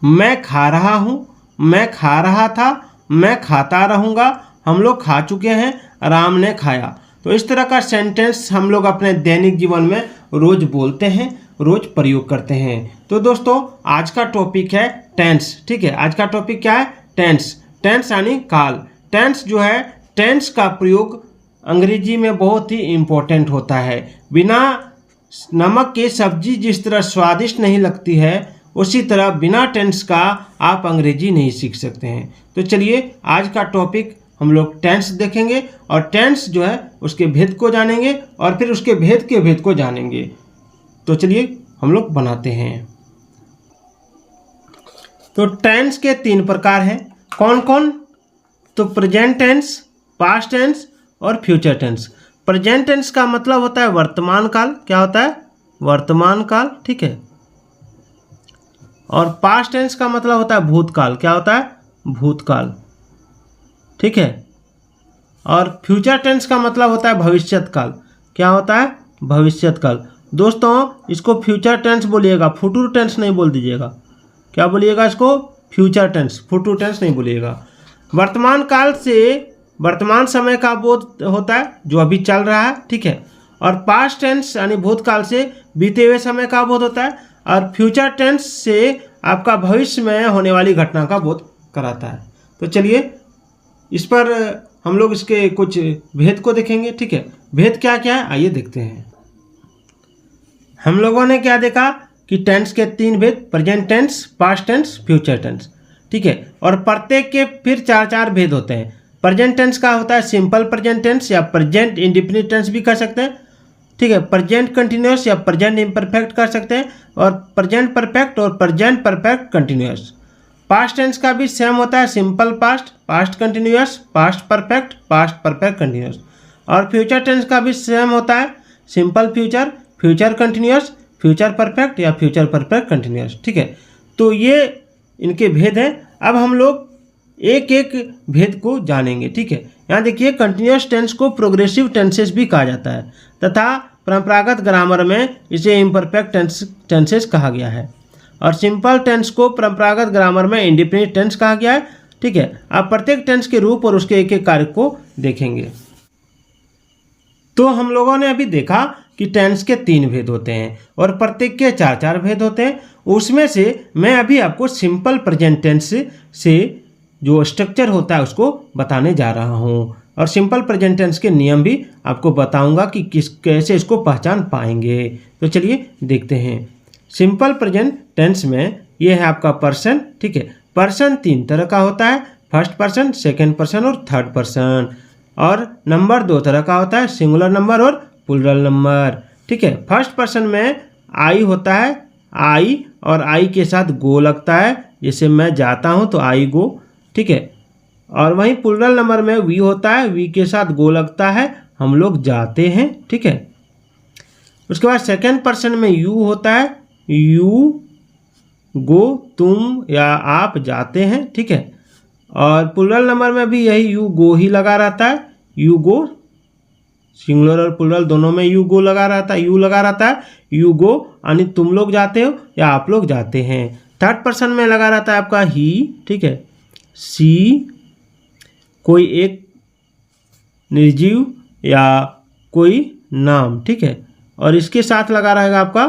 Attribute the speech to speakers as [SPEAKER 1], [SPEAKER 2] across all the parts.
[SPEAKER 1] मैं खा रहा हूँ, मैं खा रहा था, मैं खाता रहूँगा, हम लोग खा चुके हैं, राम ने खाया। तो इस तरह का सेंटेंस हम लोग अपने दैनिक जीवन में रोज बोलते हैं, रोज प्रयोग करते हैं। तो दोस्तों आज का टॉपिक है टेंस। ठीक है, आज का टॉपिक क्या है? टेंस। टेंस यानी काल। टेंस जो है, टेंस का प्रयोग अंग्रेजी में बहुत ही इम्पोर्टेंट होता है। बिना नमक की सब्जी जिस तरह स्वादिष्ट नहीं लगती है, उसी तरह बिना टेंस का आप अंग्रेजी नहीं सीख सकते हैं। तो चलिए आज का टॉपिक हम लोग टेंस देखेंगे और टेंस जो है उसके भेद को जानेंगे और फिर उसके भेद के भेद को जानेंगे। तो चलिए हम लोग बनाते हैं। तो टेंस के 3 प्रकार हैं। कौन कौन? तो प्रेजेंट टेंस, पास्ट टेंस और फ्यूचर टेंस। प्रेजेंट टेंस का मतलब होता है वर्तमान काल। क्या होता है? वर्तमान काल। ठीक है। और पास्ट टेंस का मतलब होता है भूतकाल। क्या होता है? भूतकाल। ठीक है। और फ्यूचर टेंस का मतलब होता है भविष्यत काल। क्या होता है? भविष्यत काल। दोस्तों इसको फ्यूचर टेंस बोलिएगा, फ्यूचर टेंस नहीं बोल दीजिएगा। क्या बोलिएगा इसको? फ्यूचर टेंस, फ्यूचर टेंस नहीं बोलिएगा। वर्तमान काल से वर्तमान समय का बोध होता है जो अभी चल रहा है। ठीक है। और पास्ट टेंस यानी भूतकाल से बीते हुए समय का बोध होता है। और फ्यूचर टेंस से आपका भविष्य में होने वाली घटना का बोध कराता है। तो चलिए इस पर हम लोग इसके कुछ भेद को देखेंगे। ठीक है। भेद क्या क्या है आइए देखते हैं। हम लोगों ने क्या देखा कि टेंस के 3 भेद, present tense, past tense, future tense. ठीक है। और प्रत्येक के फिर 4 भेद होते हैं। प्रेजेंट टेंस का होता है सिंपल प्रेजेंट टेंस या प्रेजेंट इंडेफिनिट टेंस भी कर सकते हैं। ठीक है। प्रेजेंट कंटिन्यूअस या प्रेजेंट इम्परफेक्ट कर सकते हैं और प्रेजेंट परफेक्ट और present perfect continuous. Past tense का भी सेम होता है, simple past, past continuous, past perfect, past perfect continuous. और फ्यूचर टेंस का भी सेम होता है, simple future, future continuous, future perfect या फ्यूचर परफेक्ट कंटिन्यूअस। ठीक है। तो ये इनके भेद हैं। अब हम लोग एक एक भेद को जानेंगे। ठीक है। यहाँ देखिए कंटिन्यूअस टेंस को प्रोग्रेसिव टेंसेस भी कहा जाता है तथा परंपरागत ग्रामर में इसे इम्परफेक्ट टेंसेस कहा गया है। और सिंपल टेंस को परंपरागत ग्रामर में इंडेफिनिट टेंस कहा गया है। ठीक है। आप प्रत्येक टेंस के रूप और उसके एक एक कार्य को देखेंगे। तो हम लोगों ने अभी देखा कि टेंस के 3 भेद होते हैं और प्रत्येक के 4 भेद होते हैं। उसमें से मैं अभी आपको सिंपल प्रेजेंट टेंस से जो स्ट्रक्चर होता है उसको बताने जा रहा हूँ और सिंपल प्रेजेंट टेंस के नियम भी आपको बताऊंगा कि कैसे इसको पहचान पाएंगे। तो चलिए देखते हैं। सिंपल प्रेजेंट टेंस में ये है आपका पर्सन। ठीक है। पर्सन 3 तरह का होता है, फर्स्ट पर्सन, सेकंड पर्सन और थर्ड पर्सन। और नंबर 2 तरह का होता है, सिंगुलर नंबर और प्लूरल नंबर। ठीक है। फर्स्ट पर्सन में आई होता है, आई और आई के साथ गो लगता है, जैसे मैं जाता हूँ तो आई गो। ठीक है। और वहीं प्लूरल नंबर में वी होता है, वी के साथ गो लगता है, हम लोग जाते हैं। ठीक है। उसके बाद सेकंड पर्सन में यू होता है, यू गो, तुम या आप जाते हैं। ठीक है। और प्लूरल नंबर में भी यही यू गो ही लगा रहता है, यू गो, सिंगुलर और प्लूरल दोनों में यू गो लगा रहता है, यू लगा रहता है, यू गो यानी तुम लोग जाते हो या आप लोग जाते हैं। थर्ड पर्सन में लगा रहता है आपका ही। ठीक है। सी, कोई एक निर्जीव या कोई नाम। ठीक है। और इसके साथ लगा रहेगा आपका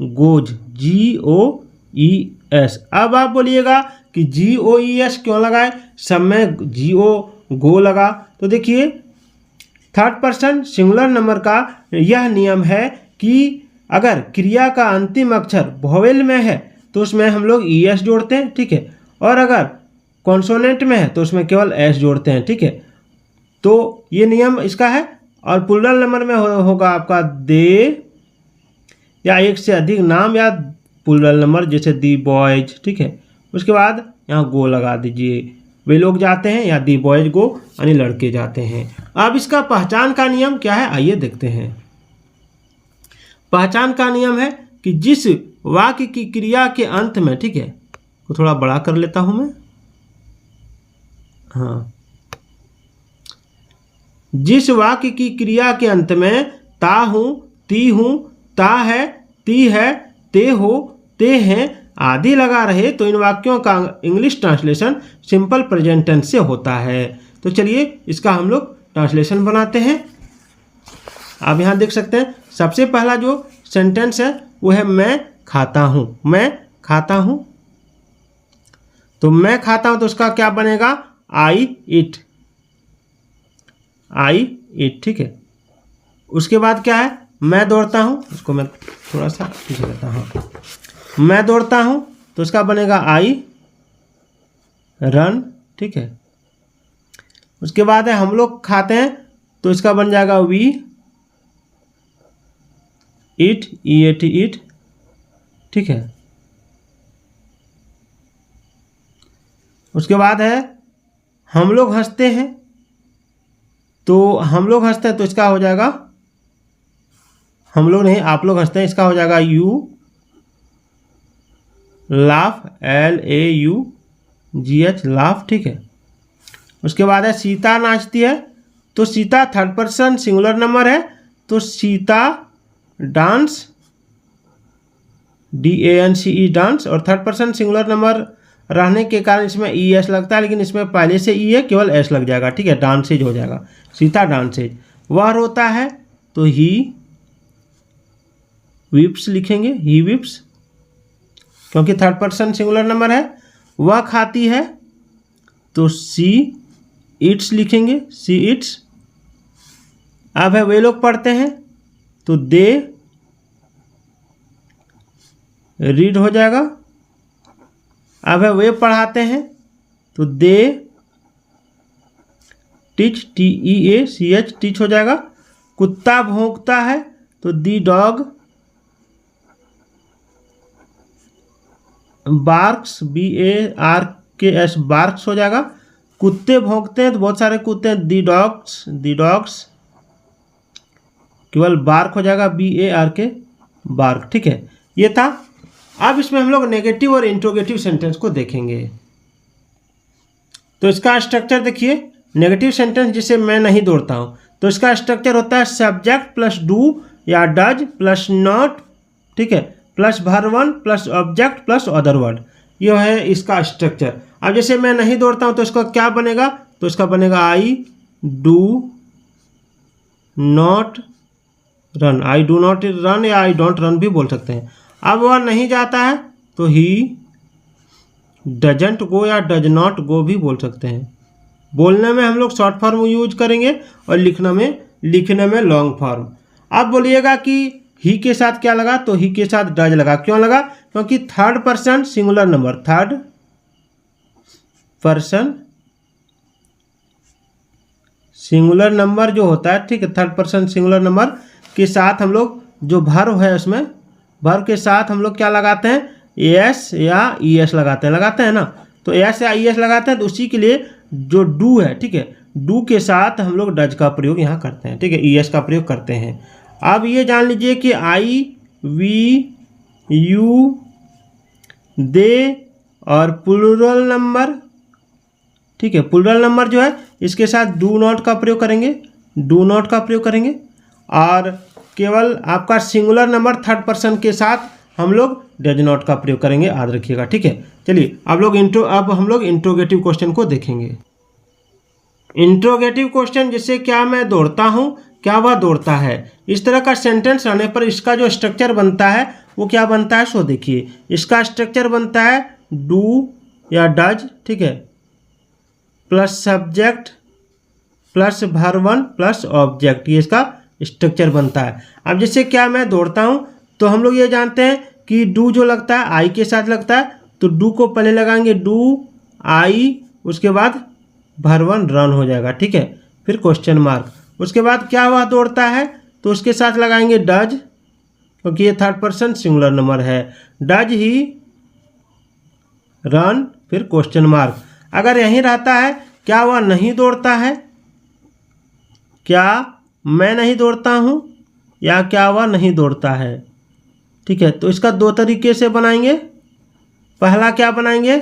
[SPEAKER 1] गोज, GOES। अब आप बोलिएगा कि GOES क्यों लगाए, सब में गो लगा। तो देखिए थर्ड पर्सन सिंगुलर नंबर का यह नियम है कि अगर क्रिया का अंतिम अक्षर वोवेल में है तो उसमें हम लोग ES जोड़ते हैं। ठीक है। और अगर कॉन्सोनेंट में है तो उसमें केवल S जोड़ते हैं। ठीक है। तो ये नियम इसका है। और प्लूरल नंबर में होगा आपका दे या एक से अधिक नाम या प्लूरल नंबर जैसे दी बॉयज। ठीक है। उसके बाद यहाँ गो लगा दीजिए, वे लोग जाते हैं या दी बॉयज गो यानी लड़के जाते हैं। अब इसका पहचान का नियम क्या है आइए देखते हैं। पहचान का नियम है कि जिस वाक्य की क्रिया के अंत में, ठीक है, को थोड़ा बड़ा कर लेता हूं मैं, हाँ, जिस वाक्य की क्रिया के अंत में ता हूं, ती हूं, ता है, ती है, ते हो, ते हैं आदि लगा रहे तो इन वाक्यों का English translation simple present tense से होता है। तो चलिए इसका हम लोग ट्रांसलेशन बनाते हैं। आप यहाँ देख सकते हैं सबसे पहला जो सेंटेंस है वो है मैं खाता हूँ। मैं खाता हूँ, तो मैं खाता हूँ तो उसका क्या बनेगा? आई ईट, आई ईट। ठीक है, उसके बाद क्या है? मैं दौड़ता हूँ, उसको मैं थोड़ा सा पीछे करता हूँ। मैं दौड़ता हूँ तो उसका बनेगा आई रन। ठीक है, उसके बाद है हम लोग खाते हैं तो इसका बन जाएगा we eat, E A T ईट। ठीक है, उसके बाद है हम लोग हंसते हैं तो हम लोग हंसते हैं तो इसका हो जाएगा, हम लोग नहीं आप लोग हंसते हैं, इसका हो जाएगा you laugh, L A U G H laugh. ठीक है, उसके बाद है सीता नाचती है तो Sita third person singular number है तो Sita dance, D A N C E dance. और थर्ड पर्सन सिंगुलर नंबर रहने के कारण इसमें ई एस लगता है, लेकिन इसमें पहले से ई है, केवल एस लग जाएगा। ठीक है, डांसेज हो जाएगा, सीता डांसेज। वह रोता है तो ही विप्स लिखेंगे, ही विप्स, क्योंकि थर्ड पर्सन सिंगुलर नंबर है। वह खाती है तो सी इट्स लिखेंगे, सी इट्स। अब है वे लोग पढ़ते हैं तो दे रीड हो जाएगा। अब है वे पढ़ाते हैं तो they teach, T E A C H, teach हो जाएगा। कुत्ता भौंकता है तो the dog barks, B A R K S, barks हो जाएगा। कुत्ते भौंकते हैं तो बहुत सारे कुत्ते हैं, दी डॉग्स, दी डॉग्स, केवल बार्क हो जाएगा, बी ए आर के बार्क। ठीक है, ये था। अब इसमें हम लोग नेगेटिव और इंट्रोगेटिव सेंटेंस को देखेंगे। तो इसका स्ट्रक्चर देखिए, नेगेटिव सेंटेंस जिसे मैं नहीं दौड़ता हूं तो इसका स्ट्रक्चर होता है सब्जेक्ट प्लस डू या डज प्लस नॉट, ठीक है, plus verb one plus object plus other word. ये है इसका स्ट्रक्चर। अब जैसे मैं नहीं दौड़ता हूं तो इसका क्या बनेगा? तो इसका बनेगा I do not run, I do not run या आई डोंट रन भी बोल सकते हैं। अब वह नहीं जाता है तो ही डजंट गो या डज नॉट गो भी बोल सकते हैं। बोलने में हम लोग शॉर्ट फॉर्म यूज करेंगे और लिखने में लॉन्ग फॉर्म। अब बोलिएगा कि ही के साथ क्या लगा? तो ही के साथ डज लगा। क्यों लगा? क्योंकि third person singular number, third person singular number जो होता है, ठीक है, थर्ड पर्सन सिंगुलर नंबर के साथ हम लोग जो वर्ब है उसमें वर्ब के साथ हम लोग क्या लगाते हैं? एस या ई एस लगाते हैं ना। तो एस या ई एस लगाते हैं तो उसी के लिए जो डू है, ठीक है, डू के साथ हम लोग डज का प्रयोग यहाँ करते हैं, ठीक है, ई एस का प्रयोग करते हैं। अब ये जान लीजिए कि आई वी यू दे और प्लूरल नंबर, ठीक है, प्लूरल नंबर जो है इसके साथ डू नॉट का प्रयोग करेंगे, डू नॉट का प्रयोग करेंगे। और केवल आपका सिंगुलर नंबर थर्ड पर्सन के साथ हम लोग डज नॉट का प्रयोग करेंगे, याद रखिएगा, ठीक है। चलिए अब हम लोग इंट्रोगेटिव क्वेश्चन को देखेंगे। इंट्रोगेटिव क्वेश्चन जैसे क्या मैं दौड़ता हूँ, क्या वह दौड़ता है, इस तरह का सेंटेंस आने पर इसका जो स्ट्रक्चर बनता है वो क्या बनता है? सो देखिए, इसका स्ट्रक्चर बनता है डू या डज, ठीक है, plus subject plus verb one plus object, ये इसका स्ट्रक्चर बनता है। अब जैसे क्या मैं दौड़ता हूँ तो हम लोग ये जानते हैं कि डू जो लगता है आई के साथ लगता है, तो डू को पहले लगाएंगे डू आई, उसके बाद वर्ब वन रन हो जाएगा, ठीक है, फिर क्वेश्चन मार्क। उसके बाद क्या हुआ? दौड़ता है तो उसके साथ लगाएंगे डज, क्योंकि ये थर्ड पर्सन सिंगुलर नंबर है, डज ही रन, फिर क्वेश्चन मार्क। अगर यहीं रहता है, क्या वह नहीं दौड़ता है, क्या मैं नहीं दौड़ता हूँ, या क्या वह नहीं दौड़ता है, ठीक है। तो इसका दो तरीके से बनाएंगे। पहला क्या बनाएंगे?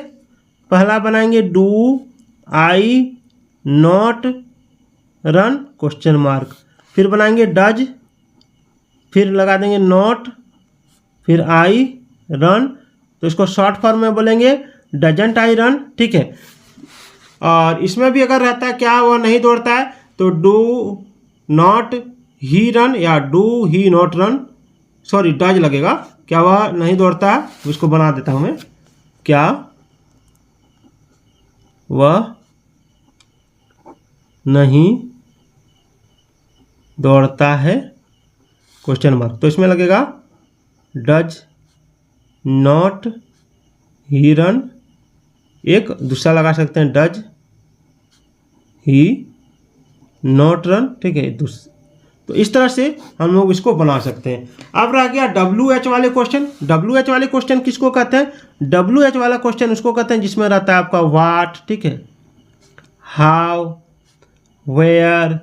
[SPEAKER 1] पहला बनाएंगे do I not run question mark, फिर बनाएंगे डज, फिर लगा देंगे नॉट, फिर आई रन, तो इसको शॉर्ट फॉर्म में बोलेंगे डजंट आई रन, ठीक है। और इसमें भी अगर रहता है क्या वह नहीं दौड़ता है, तो डू नॉट ही रन या do he not run, sorry does लगेगा, क्या वह नहीं दौड़ता है, उसको बना देता हूं मैं, क्या वह नहीं दौड़ता है क्वेश्चन मार्क। तो इसमें लगेगा डज नॉट ही रन, एक दूसरा लगा सकते हैं डज ही नॉट रन, ठीक है। तो इस तरह से हम लोग इसको बना सकते हैं। अब रह गया WH वाले क्वेश्चन। WH वाले क्वेश्चन किसको कहते हैं? WH वाला क्वेश्चन उसको कहते हैं जिसमें रहता है आपका व्हाट, ठीक है, हाउ, वेयर,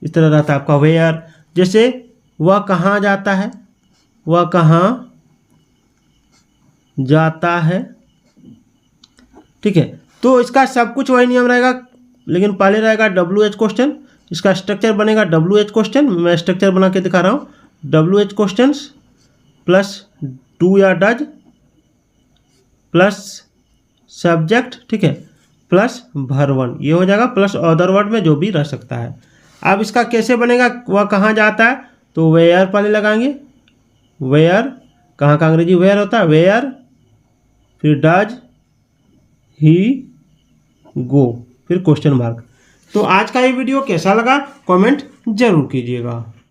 [SPEAKER 1] इस तरह रहता है आपका वेयर। जैसे वह कहाँ जाता है, वह कहाँ जाता है, ठीक है। तो इसका सब कुछ वही नियम रहेगा, लेकिन पहले रहेगा WH क्वेश्चन, इसका स्ट्रक्चर बनेगा WH क्वेश्चन। मैं स्ट्रक्चर बना के दिखा रहा हूँ। WH क्वेश्चन प्लस डू या डज प्लस सब्जेक्ट, ठीक है, प्लस वर्ब, ये हो जाएगा, प्लस अदर वर्ड में जो भी रह सकता है। अब इसका कैसे बनेगा, वह कहाँ जाता है, तो वेयर पहले लगाएंगे, वेयर, कहाँ का अंग्रेजी वेयर होता है, वेयर, फिर डज ही गो, फिर क्वेश्चन मार्क। तो आज का ये वीडियो कैसा लगा कमेंट जरूर कीजिएगा।